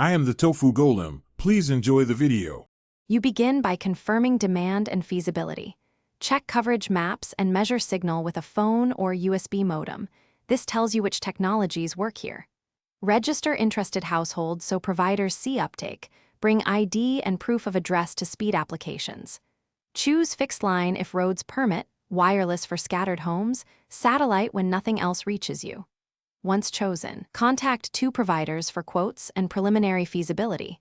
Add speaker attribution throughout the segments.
Speaker 1: I am the Tofu Golem. Please enjoy the video.
Speaker 2: You begin by confirming demand and feasibility. Check coverage maps and measure signal with a phone or USB modem. This tells you which technologies work here. Register interested households so providers see uptake. Bring ID and proof of address to speed applications. Choose fixed line if roads permit, wireless for scattered homes, satellite when nothing else reaches you. Once chosen, contact 2 providers for quotes and preliminary feasibility.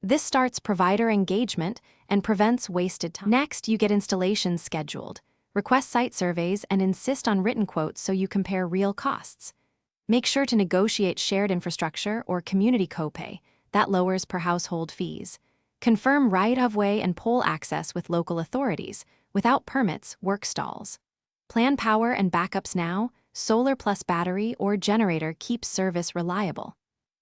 Speaker 2: This starts provider engagement and prevents wasted time. Next, you get installations scheduled. Request site surveys and insist on written quotes so you compare real costs. Make sure to negotiate shared infrastructure or community copay. That lowers per household fees. Confirm right-of-way and pole access with local authorities. Without permits, work stalls. Plan power and backups now. Solar plus battery or generator keeps service reliable.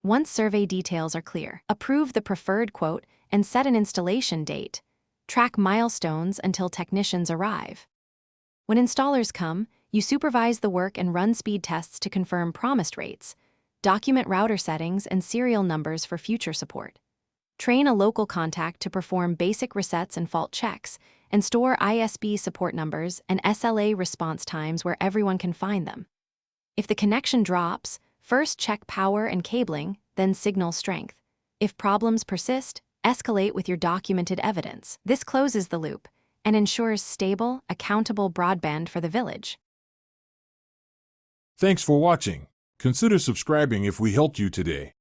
Speaker 2: Once survey details are clear, approve the preferred quote and set an installation date. Track milestones until technicians arrive. When installers come, you supervise the work and run speed tests to confirm promised rates. Document router settings and serial numbers for future support. Train a local contact to perform basic resets and fault checks, and store ISP support numbers and SLA response times where everyone can find them. If the connection drops, first check power and cabling, then signal strength. If problems persist, escalate with your documented evidence. This closes the loop and ensures stable, accountable broadband for the village.
Speaker 1: Thanks for watching. Consider subscribing if we helped you today.